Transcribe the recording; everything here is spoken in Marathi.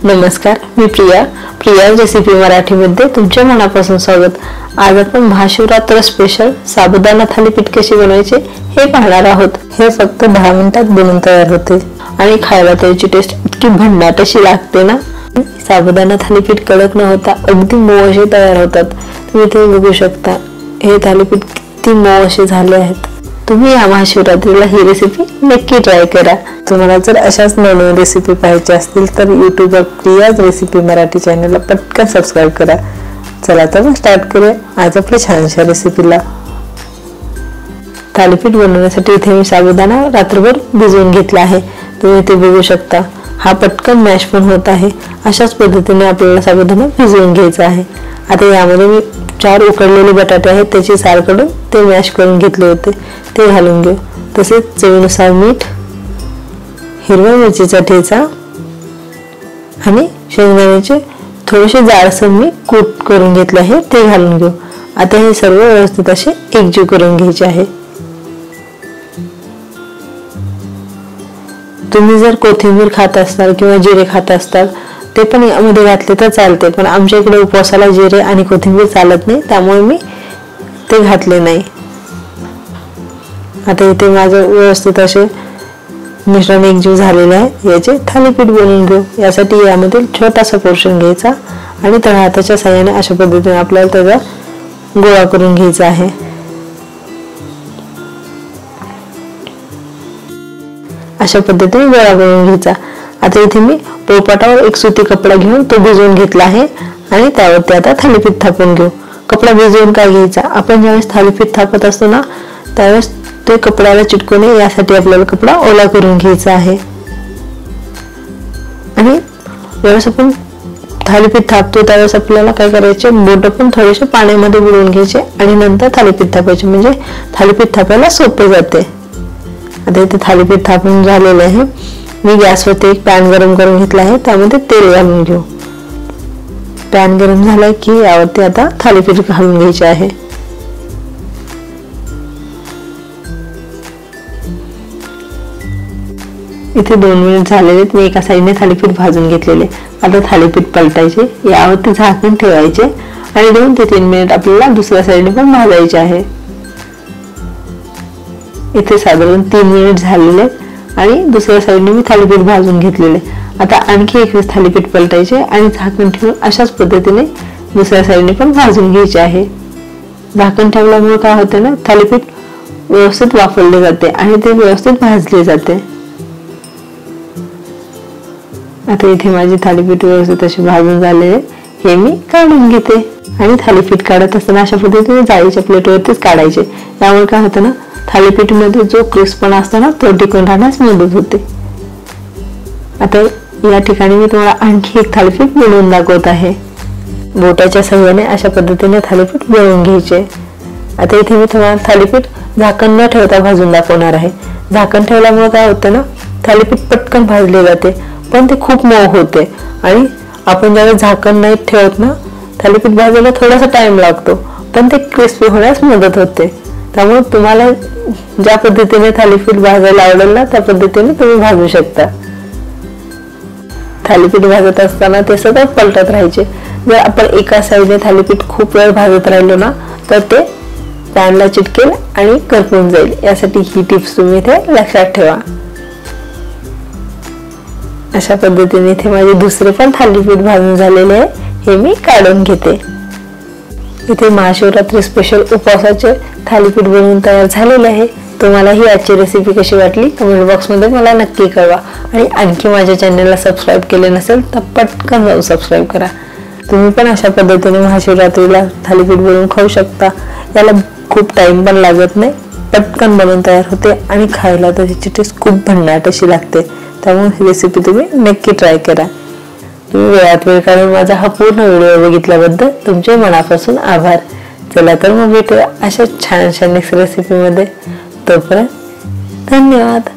नमस्कार, मी प्रिया रेसिपी मराठीमध्ये तुमच्या मनापासून स्वागत। आज आपण महाशिवरात्र स्पेशल साबुदाणा थालीपीठ कशी बनवायचे हे पाहणार आहोत। हे फक्त 10 मिनिटात बनून तयार होते आणि खायला त्याची टेस्ट इतकी भन्नाट अशी लागते ना। साबुदाणा थालीपीठ कडक न होता अगदी मऊ असे तयार होतात। तुम्ही ते बघू शकता, हे थालीपीठ किती मऊ असे झाले आहेत। तुम्ही या महाशिवरात्रीला ही रेसिपी नक्की ट्राय करा। तुम्हाला जर अशाच नवीन रेसिपी पाहायची असतील तर YouTube वर प्रियाज रेसिपी मराठी चॅनलला पटकन सबस्क्राइब करा। चला तर मग स्टार्ट करूया आज आपल्या छानशा रेसिपीला। थालीपीठ बनवण्यासाठी इथे मी साबुदाणा रात्रभर भिजवून घेतला आहे। तुम्ही ते बघू शकता, हा पटकन मॅश पण होत आहे। अशाच पद्धतीने आपल्याला साबुदाणा भिजवून घ्यायचा आहे। आता यामध्ये मी 4 उकडलेले बटाटे आहेत, त्याची साल काढून ते मॅश करून घेतले होते, ते घालून घेऊ। तसेच चवीनुसार मीठ, हिरव्या मिरचीचा ठेचा आणि शेंगदाण्याचे थोडेसे जाडसर मी कूट करून घेतले आहे, ते घालून घेऊ। आता हे सर्व व्यवस्थित असे एकजीव करून घ्यायचे आहे। तुम्ही जर कोथिंबीर खात असताल किंवा जिरे खात असताल ते पण यामध्ये घातले तर चालते, पण आमच्या इकडे उपवासाला जिरे आणि कोथिंबीर चालत नाही, त्यामुळे मी ते घातले नाही। आता इथे माझं व्यवस्थित असे मिश्रण एकजीव झालेले आहे। याचे थालीपीठ बनवून घेऊ। यासाठी यामध्ये छोटासा पोर्शन घ्यायचा आणि तळहाताच्या साहाय्याने अशा पद्धतीने आपल्याला त्याचा गोळा करून घ्यायचा आहे। अशा पद्धतीने गोळा करून घ्यायचा। आता इथे मी पोळपाटावर एक सुती कपडा घेऊन तो भिजवून घेतला आहे आणि त्यावरती आता थालीपीठ थापून घेऊ। कपडा भिजवून काय घ्यायचा, आपण ज्यावेळेस थालीपीठ थापत असतो ना त्यावेळेस ते कपड्याला चिटकू नये यासाठी आपल्याला कपडा ओला करून घ्यायचा आहे। आणि ज्यावेळेस आपण थालीपीठ थापतो त्यावेळेस आपल्याला काय करायचे, बोट पण थोडेसे पाण्यामध्ये बुडवून घ्यायचे आणि नंतर थालीपीठ थापायचे, म्हणजे थालीपीठ थापायला सोपे जाते। आता इथे थालीपीठ थापून झालेले आहे। मी गॅसवरती एक पॅन गरम करून घेतला आहे, त्यामध्ये तेल घालून घेऊ। पॅन गरम झाला की यावरती आता थालीपीठ घालून घ्यायचे आहे। इथे 2 मिनिट झालेले, मी एका साईडने थालीपीठ भाजून घेतलेले। आता थालीपीठ पलटायचे, यावरती झाकण ठेवायचे आणि 2 ते 3 मिनिट आपल्याला दुसऱ्या साईडने पण भाजायचे आहे। इथे साधारण 3 मिनिट झालेले आणि दुसऱ्या साईडने मी थालीपीठ भाजून घेतलेले। आता आणखी एक वेळेस थालीपीठ पलटायचे आणि झाकण ठेवून अशाच पद्धतीने दुसऱ्या साईडने पण भाजून घ्यायचे आहे। झाकण ठेवल्यामुळे काय होते ना, थालीपीठ व्यवस्थित वाफवले जाते आणि ते व्यवस्थित भाजले जाते। आता इथे माझी थालीपीठ व्यवस्थित अशी भाजून झाले, हे मी काढून घेते। आणि थालीपीठ काढत असताना अशा पद्धतीने जाळीच्या प्लेटवरतीच काढायचे। त्यामुळे काय होतं ना, थालीपीठ मध्ये जो क्रिस्पपणा असतो ना तो टिकून राहण्यास मदत होते। आता या ठिकाणी मी तुम्हाला आणखी एक थालीपीठ बनवून दाखवत आहे। बोटाच्या साहाय्याने अशा पद्धतीने थालीपीठ बनवून घ्यायचे। आता इथे मी तुम्हाला थालीपीठ झाकण न ठेवता भाजून दाखवणार आहे। झाकण ठेवल्यामुळे काय होतं ना, थालीपीठ पटकन भाजले जाते पण ते खूप मऊ होते आणि आपण ज्यावेळेस झाकण नाही ठेवत ना थालीपीठ भाजायला थोडासा टाइम लागतो, पण ते क्रिस्पी होण्यास मदत होते। त्यामुळे तुम्हाला ज्या पद्धतीने थालीपीठ भाजायला आवडेल ना त्या पद्धतीने तुम्ही भाजू शकता। थालीपीठ भाजत असताना ते सतत पलटत राहायचे। जर आपण एका साईडने थालीपीठ खूप वेळ भाजत राहिलो ना तर ते पॅनला चिटकेल आणि करपून जाईल। यासाठी ही टिप्स तुम्ही इथे लक्षात ठेवा। अशा पद्धतीने इथे माझे दुसरे पण थालीपीठ भाजून झालेले आहे, हे मी काढून घेते। इथे महाशिवरात्री स्पेशल उपवासाचे थालीपीठ बनवून तयार झालेले आहे। तुम्हाला ही आजची रेसिपी कशी वाटली कमेंट बॉक्स मध्ये मला नक्की कळवा आणि आणखी माझ्या चॅनलला सबस्क्राइब केले नसेल तर पटकन जाऊन सबस्क्राइब करा। तुम्ही पण अशा पद्धतीने महाशिवरात्रीला थालीपीठ बनवून खाऊ शकता। याला खूप टाइम पण लागत नाही, पटकन बनवून तयार होते आणि खायला त्याची टेस्ट खूप भन्नाट अशी लागते। त्यामुळे ही रेसिपी तुम्ही नक्की ट्राय करा। तुम्ही वेळात वेळ काढून माझा हा पूर्ण व्हिडिओ बघितल्याबद्दल तुमचे मनापासून आभार। चला तर मग भेटूया अशा छान नेक्स्ट रेसिपी मध्ये। तोपर्यंत धन्यवाद।